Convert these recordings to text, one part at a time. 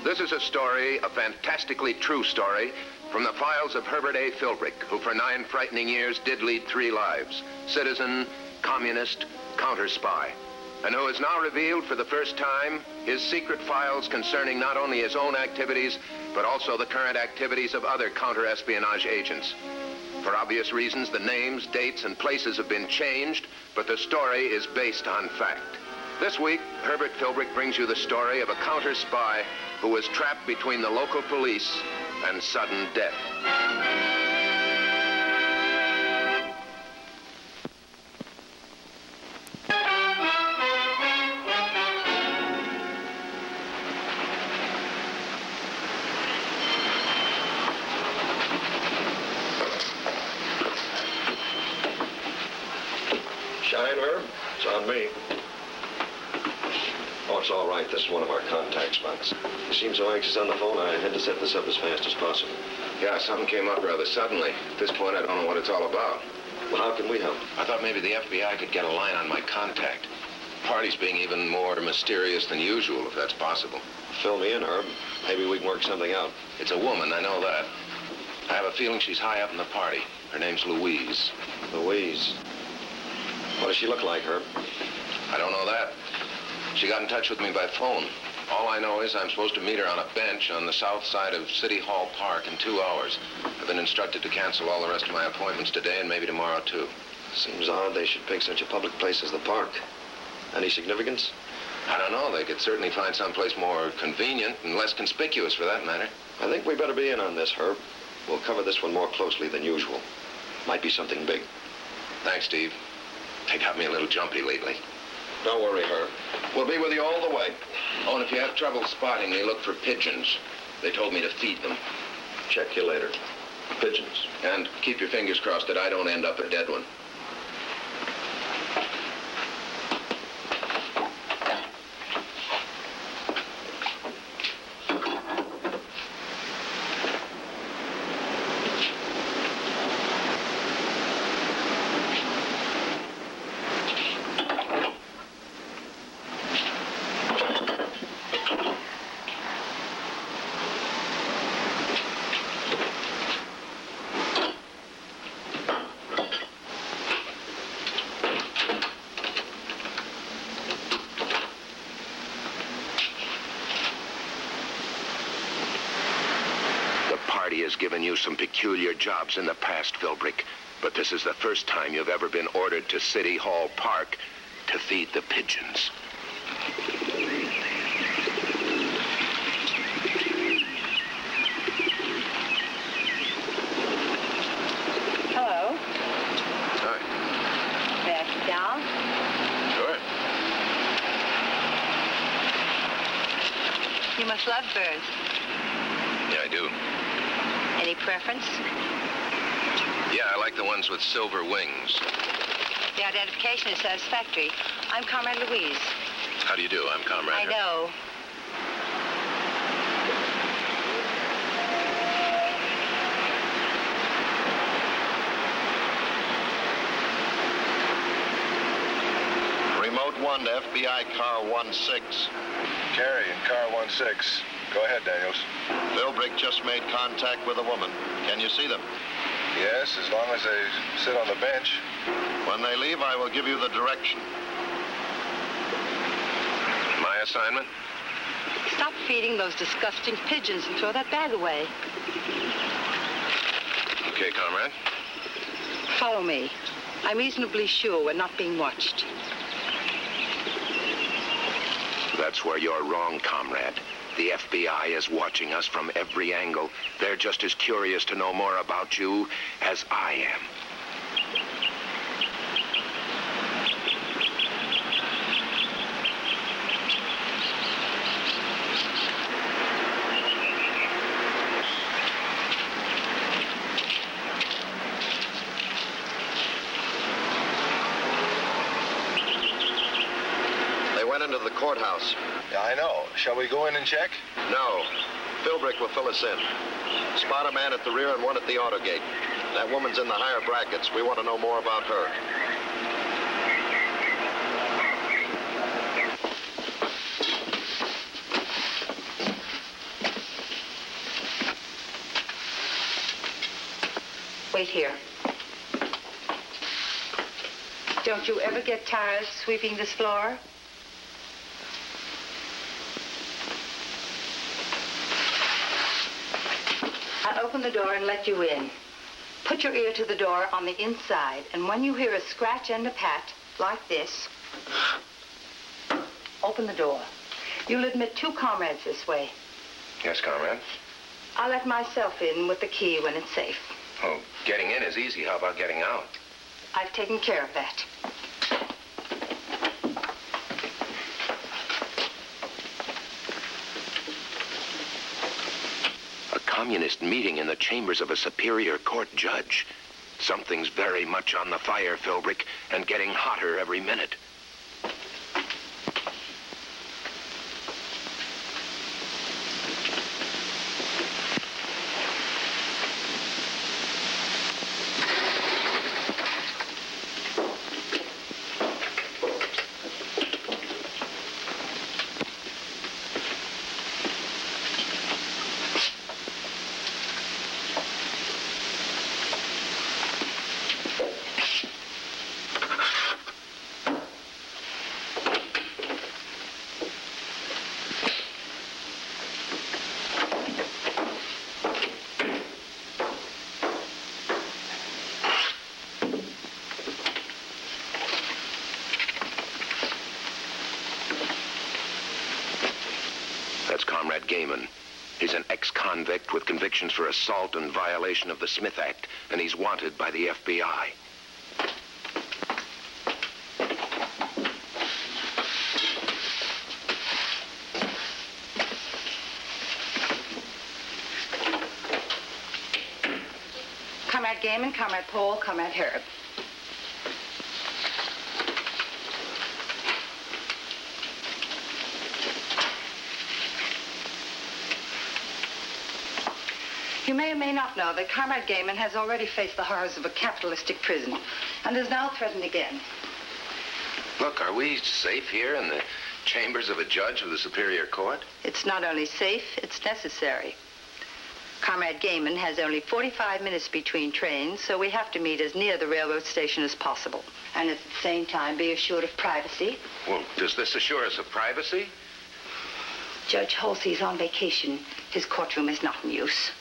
This is a story, a fantastically true story, from the files of Herbert A. Philbrick, who for 9 frightening years did lead 3 lives: citizen, communist, counter-spy, and who has now revealed for the first time his secret files concerning not only his own activities, but also the current activities of other counter-espionage agents. For obvious reasons, the names, dates, and places have been changed, but the story is based on fact. This week, Herbert Philbrick brings you the story of a counter-spy who was trapped between the local police and sudden death. Shine, Herb? It's on me. Oh, it's all right. This is one of our contact spots. You seem so anxious on the phone, I had to set this up as fast as possible. Yeah, something came up rather suddenly. At this point, I don't know what it's all about. Well, how can we help? I thought maybe the FBI could get a line on my contact. The party's being even more mysterious than usual, if that's possible. Fill me in, Herb. Maybe we can work something out. It's a woman, I know that. I have a feeling she's high up in the party. Her name's Louise. Louise. What does she look like, Herb? I don't know that. She got in touch with me by phone. All I know is I'm supposed to meet her on a bench on the south side of City Hall Park in 2 hours. I've been instructed to cancel all the rest of my appointments today and maybe tomorrow, too. Seems odd they should pick such a public place as the park. Any significance? I don't know. They could certainly find someplace more convenient and less conspicuous, for that matter. I think we better be in on this, Herb. We'll cover this one more closely than usual. Might be something big. Thanks, Steve. They got me a little jumpy lately. Don't worry, Herb. We'll be with you all the way. Oh, and if you have trouble spotting me, look for pigeons. They told me to feed them. Check you later. Pigeons. And keep your fingers crossed that I don't end up a dead one. Has given you some peculiar jobs in the past, Philbrick, but this is the first time you've ever been ordered to City Hall Park to feed the pigeons. Hello. Hi. May I sit down? Sure. You must love birds. Yeah, I do. Any preference? Yeah, I like the ones with silver wings. The identification is satisfactory. I'm Comrade Louise. How do you do? I'm Comrade. I know. Remote 1 to FBI car 16. Carrie in car 16. Go ahead, Daniels. Philbrick just made contact with a woman. Can you see them? Yes, as long as they sit on the bench. When they leave, I will give you the direction. My assignment? Stop feeding those disgusting pigeons and throw that bag away. Okay, Comrade. Follow me. I'm reasonably sure we're not being watched. That's where you're wrong, Comrade. The FBI is watching us from every angle. They're just as curious to know more about you as I am. They went into the courthouse. Yeah, I know. Shall we go in and check? No. Philbrick will fill us in. Spot a man at the rear and one at the auto gate. That woman's in the higher brackets. We want to know more about her. Wait here. Don't you ever get tired sweeping this floor? I'll open the door and let you in. Put your ear to the door on the inside, and when you hear a scratch and a pat, like this, open the door. You'll admit 2 comrades this way. Yes, comrade. I'll let myself in with the key when it's safe. Oh, getting in is easy. How about getting out? I've taken care of that. A communist meeting in the chambers of a superior court judge. Something's very much on the fire, Philbrick, and getting hotter every minute. Comrade Gaiman. He's an ex-convict with convictions for assault and violation of the Smith Act, and he's wanted by the FBI. Comrade Gaiman, Comrade Paul, Comrade Herbert. You may or may not know that Comrade Gaiman has already faced the horrors of a capitalistic prison and is now threatened again. Look, are we safe here in the chambers of a judge of the Superior Court? It's not only safe, it's necessary. Comrade Gaiman has only 45 minutes between trains, so we have to meet as near the railroad station as possible. And at the same time, be assured of privacy. Well, does this assure us of privacy? Judge Halsey's on vacation. His courtroom is not in use.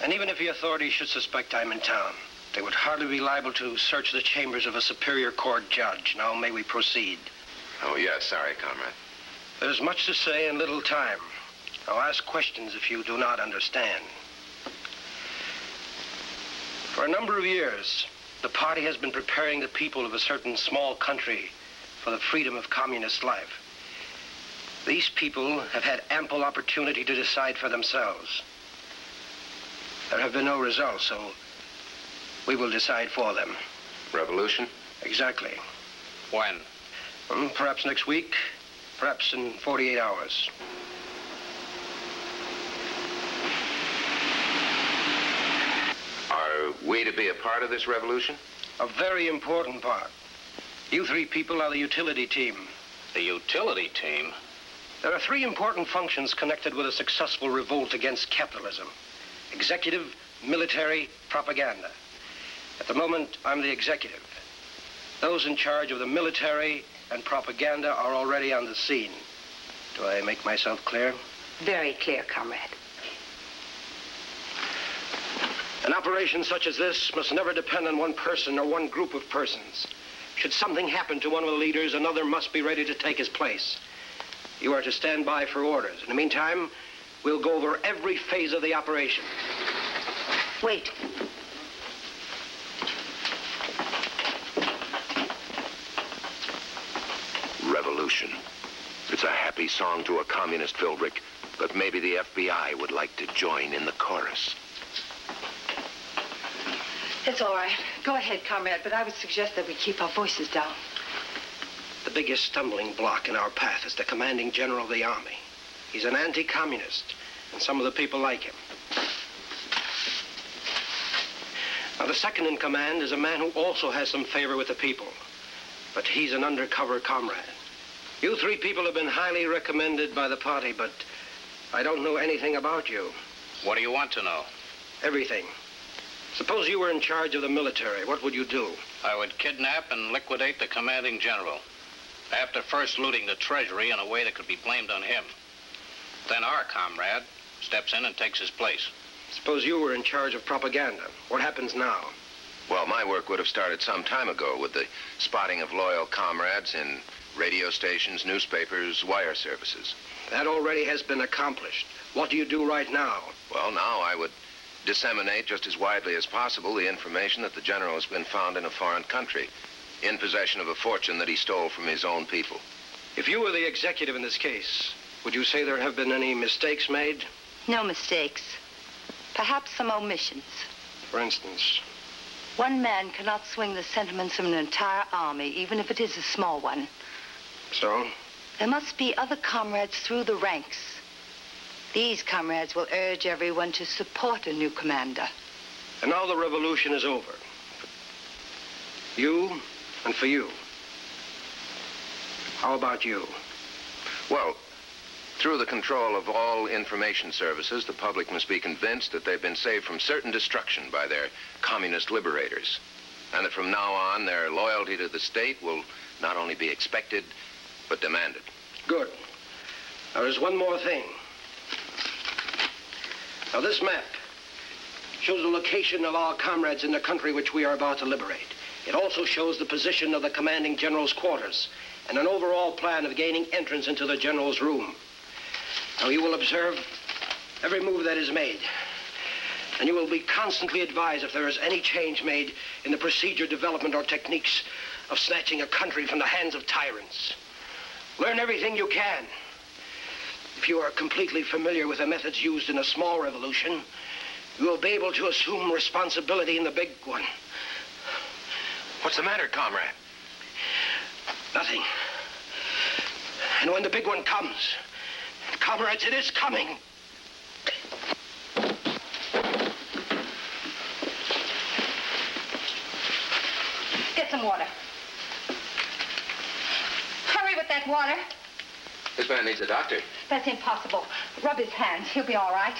And even if the authorities should suspect I'm in town, they would hardly be liable to search the chambers of a Superior Court judge. Now, may we proceed? Oh, yes. Sorry, comrade. There's much to say and little time. I'll ask questions if you do not understand. For a number of years, the party has been preparing the people of a certain small country for the freedom of communist life. These people have had ample opportunity to decide for themselves. There have been no results, so we will decide for them. Revolution? Exactly. When? Perhaps next week, perhaps in 48 hours. Are we to be a part of this revolution? A very important part. You 3 people are the utility team. The utility team? There are 3 important functions connected with a successful revolt against capitalism. Executive, military, propaganda. At the moment, I'm the executive. Those in charge of the military and propaganda are already on the scene. Do I make myself clear? Very clear, comrade. An operation such as this must never depend on one person or one group of persons. Should something happen to one of the leaders, another must be ready to take his place. You are to stand by for orders. In the meantime, we'll go over every phase of the operation. Wait. Revolution. It's a happy song to a communist, Philbrick, but maybe the FBI would like to join in the chorus. It's all right. Go ahead, comrade, but I would suggest that we keep our voices down. The biggest stumbling block in our path is the commanding general of the army. He's an anti-communist, and some of the people like him. Now, the second in command is a man who also has some favor with the people, but he's an undercover comrade. You 3 people have been highly recommended by the party, but I don't know anything about you. What do you want to know? Everything. Suppose you were in charge of the military. What would you do? I would kidnap and liquidate the commanding general. After first looting the treasury in a way that could be blamed on him. Then our comrade steps in and takes his place. Suppose you were in charge of propaganda. What happens now? Well, my work would have started some time ago with the spotting of loyal comrades in radio stations, newspapers, wire services. That already has been accomplished. What do you do right now? Well, now I would disseminate just as widely as possible the information that the general has been found in a foreign country, in possession of a fortune that he stole from his own people. If you were the executive in this case, would you say there have been any mistakes made? No mistakes. Perhaps some omissions. For instance? One man cannot swing the sentiments of an entire army, even if it is a small one. So? There must be other comrades through the ranks. These comrades will urge everyone to support a new commander. And now the revolution is over. You and for you. How about you? Well, through the control of all information services, the public must be convinced that they've been saved from certain destruction by their communist liberators. And that from now on, their loyalty to the state will not only be expected, but demanded. Good. Now, there's one more thing. Now, this map shows the location of our comrades in the country which we are about to liberate. It also shows the position of the commanding general's quarters and an overall plan of gaining entrance into the general's room. Now, you will observe every move that is made, and you will be constantly advised if there is any change made in the procedure, development, or techniques of snatching a country from the hands of tyrants. Learn everything you can. If you are completely familiar with the methods used in a small revolution, you will be able to assume responsibility in the big one. What's the matter, comrade? Nothing. And when the big one comes, comrades, it is coming. Get some water. Hurry with that water. This man needs a doctor. That's impossible. Rub his hands. He'll be all right.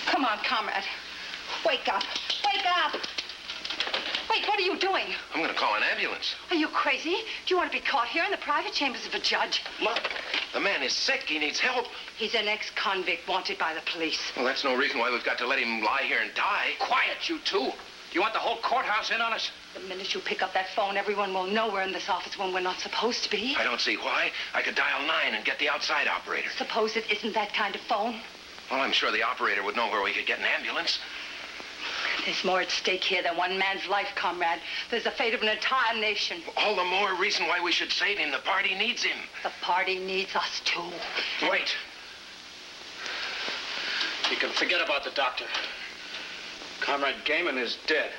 Come on, comrade. Wake up. Wake up. Wait, what are you doing? I'm going to call an ambulance. Are you crazy? Do you want to be caught here in the private chambers of a judge? Look, the man is sick. He needs help. He's an ex-convict wanted by the police. Well, that's no reason why we've got to let him lie here and die. Quiet, you two. Do you want the whole courthouse in on us? The minute you pick up that phone, everyone will know we're in this office when we're not supposed to be. I don't see why. I could dial 9 and get the outside operator. Suppose it isn't that kind of phone? Well, I'm sure the operator would know where we could get an ambulance. There's more at stake here than one man's life, comrade. There's the fate of an entire nation. All the more reason why we should save him. The party needs him. The party needs us, too. Wait. You can forget about the doctor. Comrade Gaiman is dead.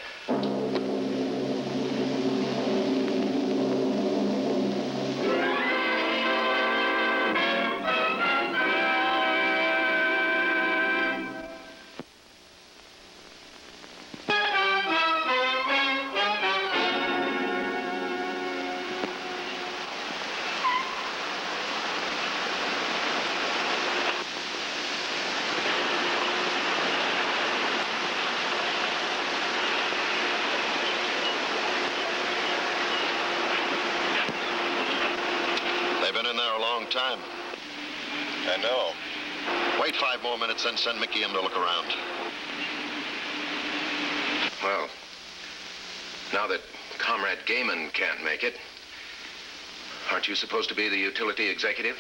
Time. I know. Wait 5 more minutes, then send Mickey in to look around. Well, now that Comrade Gaiman can't make it, aren't you supposed to be the utility executive?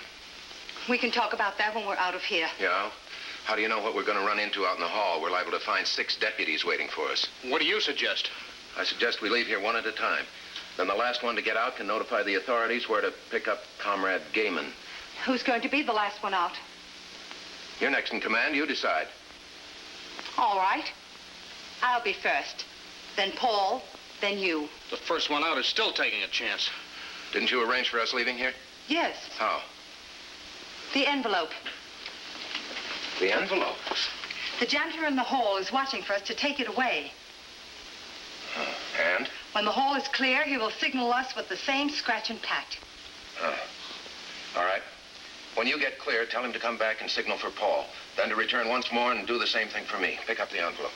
We can talk about that when we're out of here. Yeah? How do you know what we're going to run into out in the hall? We're liable to find 6 deputies waiting for us. What do you suggest? I suggest we leave here one at a time. Then the last one to get out can notify the authorities where to pick up Comrade Gaiman. Who's going to be the last one out? You're next in command. You decide. All right. I'll be first. Then Paul. Then you. The first one out is still taking a chance. Didn't you arrange for us leaving here? Yes. How? The envelope. The envelope? The janitor in the hall is watching for us to take it away. And? When the hall is clear, he will signal us with the same scratch and pat. All right. When you get clear, tell him to come back and signal for Paul. Then to return once more and do the same thing for me. Pick up the envelope.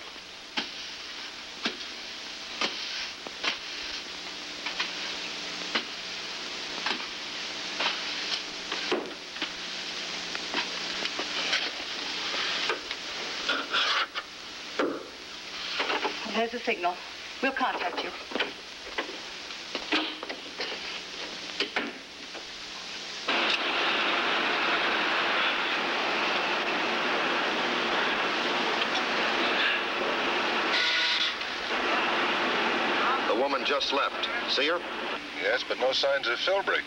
There's the signal. We'll contact you. The woman just left. See her? Yes, but no signs of Philbrick.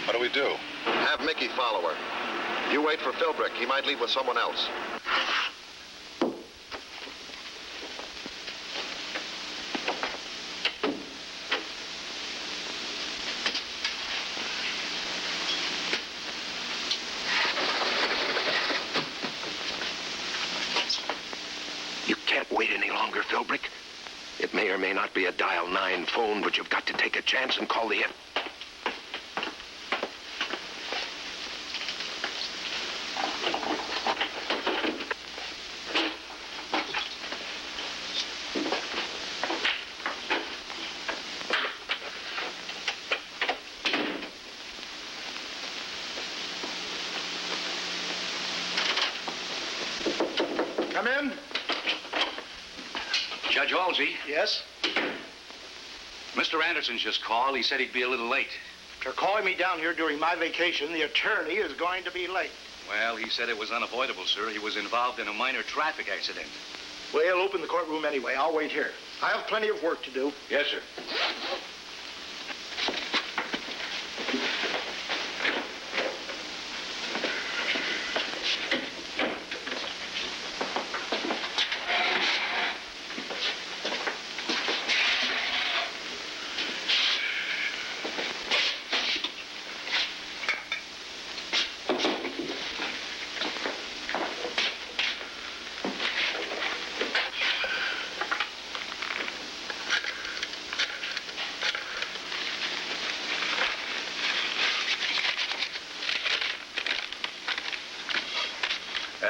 What do we do? Have Mickey follow her. You wait for Philbrick. He might leave with someone else. You can't wait any longer, Philbrick. It may or may not be a dial 9 phone, but you've got to take a chance and call the in. Come in. Judge Halsey, Yes? Mr. Anderson's just called. He said he'd be a little late. After calling me down here during my vacation, the attorney is going to be late. Well, he said it was unavoidable, sir. He was involved in a minor traffic accident. Well, open the courtroom anyway. I'll wait here. I have plenty of work to do. Yes, sir.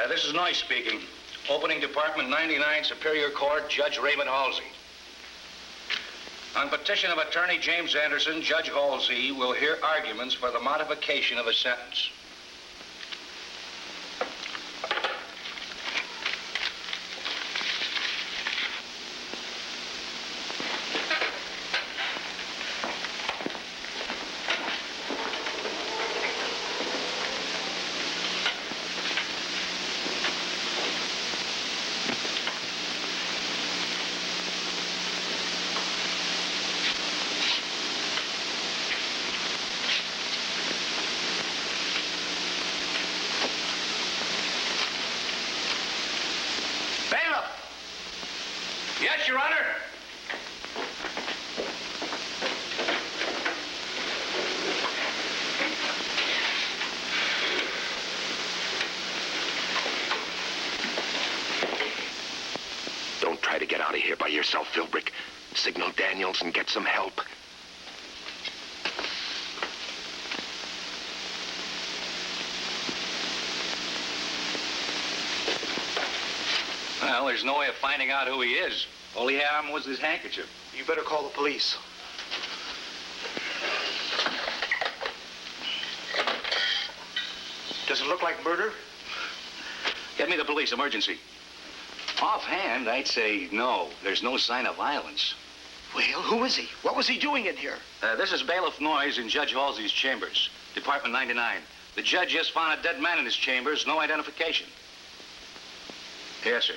This is Noyce speaking. Opening Department 99, Superior Court, Judge Raymond Halsey. On petition of Attorney James Anderson, Judge Halsey will hear arguments for the modification of a sentence. Yes, Your Honor. Don't try to get out of here by yourself, Philbrick. Signal Daniels and get some help. Well, there's no way of finding out who he is. All he had on was his handkerchief. You better call the police. Does it look like murder? Get me the police, emergency. Offhand, I'd say no. There's no sign of violence. Well, who is he? What was he doing in here? This is Bailiff Noyes in Judge Halsey's chambers, Department 99. The judge just found a dead man in his chambers, no identification. Yes, sir.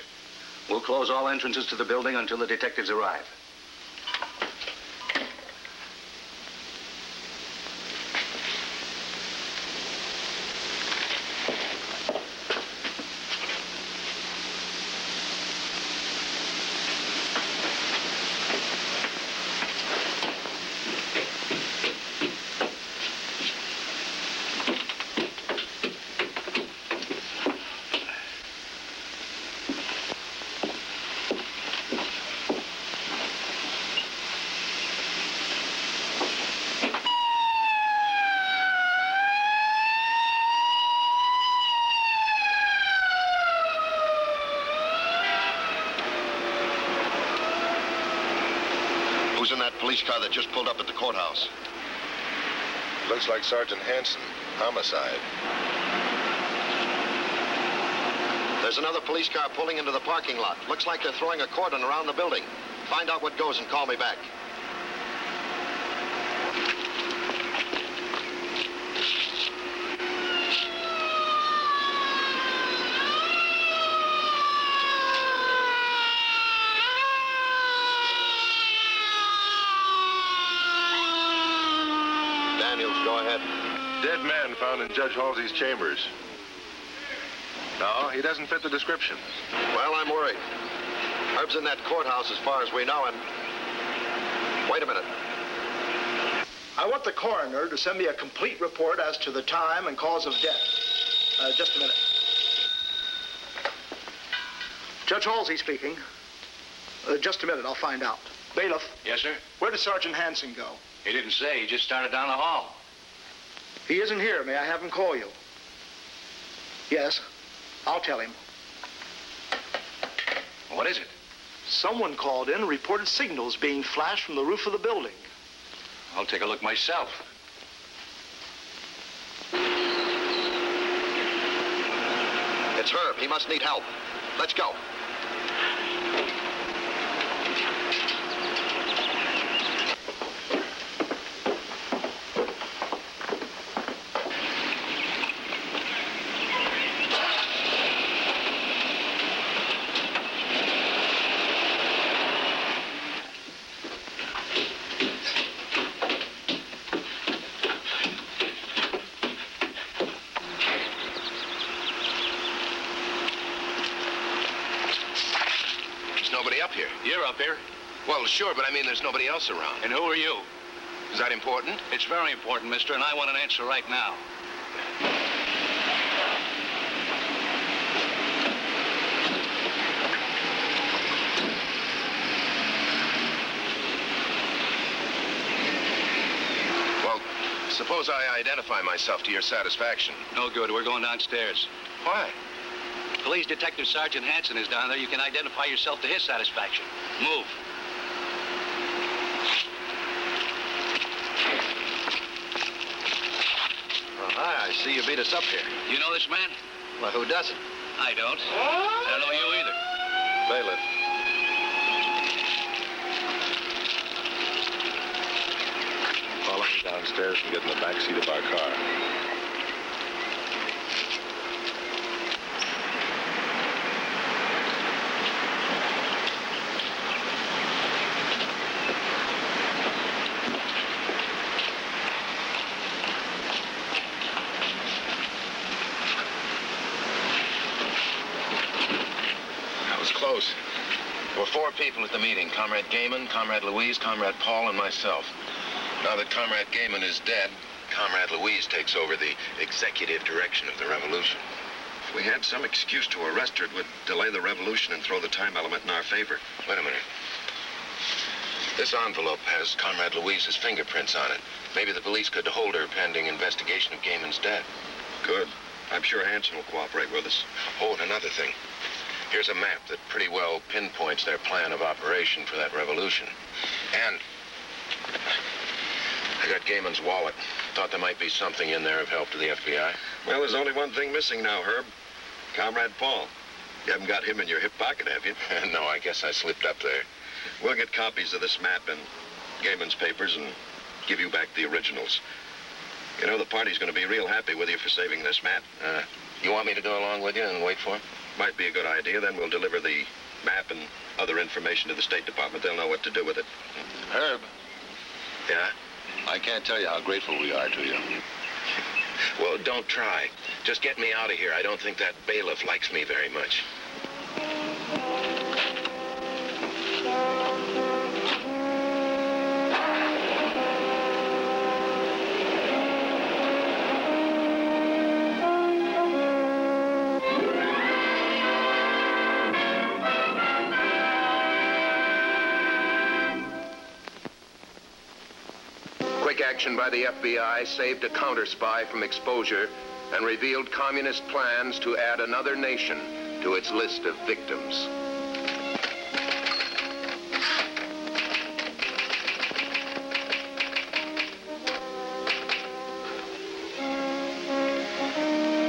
We'll close all entrances to the building until the detectives arrive. police car that just pulled up at the courthouse. Looks like Sergeant Hanson. Homicide. There's another police car pulling into the parking lot. Looks like they're throwing a cordon around the building. Find out what goes and call me back. Daniels, go ahead. Dead man found in Judge Halsey's chambers. No, he doesn't fit the description. Well, I'm worried. Herb's in that courthouse as far as we know, and... Wait a minute. I want the coroner to send me a complete report as to the time and cause of death. Just a minute. Judge Halsey speaking. Just a minute, I'll find out. Bailiff, Yes, sir? where did Sergeant Hanson go? He didn't say. He just started down the hall. He isn't here. May I have him call you? Yes, I'll tell him. What is it? Someone called in and reported signals being flashed from the roof of the building. I'll take a look myself. It's Herb. He must need help. Let's go. You're up here. Well, sure, but I mean there's nobody else around. And who are you? Is that important? It's very important, mister, and I want an answer right now. Well, suppose I identify myself to your satisfaction. No good. We're going downstairs. Why? Police Detective Sergeant Hanson is down there. You can identify yourself to his satisfaction. Move. Oh, hi. I see you beat us up here. You know this man? Well, who doesn't? I don't. I don't know you either. Bailiff. Follow me downstairs and get in the back seat of our car. Close. There were 4 people at the meeting. Comrade Gaiman, Comrade Louise, Comrade Paul, and myself. Now that Comrade Gaiman is dead, Comrade Louise takes over the executive direction of the revolution. If we had some excuse to arrest her, it would delay the revolution and throw the time element in our favor. Wait a minute. This envelope has Comrade Louise's fingerprints on it. Maybe the police could hold her pending investigation of Gaiman's death. Good. I'm sure Hanson will cooperate with us. Oh, and another thing. Here's a map that pretty well pinpoints their plan of operation for that revolution. And I got Gaiman's wallet. Thought there might be something in there of help to the FBI. Well, there's only one thing missing now, Herb. Comrade Paul. You haven't got him in your hip pocket, have you? No, I guess I slipped up there. We'll get copies of this map and Gaiman's papers and give you back the originals. You know, the party's going to be real happy with you for saving this map. You want me to go along with you and wait for him? Might be a good idea. Then we'll deliver the map and other information to the State Department. They'll know what to do with it. Herb. Yeah? I can't tell you how grateful we are to you. Well, don't try. Just get me out of here. I don't think that bailiff likes me very much. Quick action by the FBI saved a counter-spy from exposure and revealed communist plans to add another nation to its list of victims.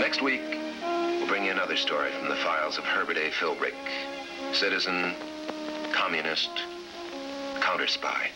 Next week, we'll bring you another story from the files of Herbert A. Philbrick, citizen, communist, counter-spy.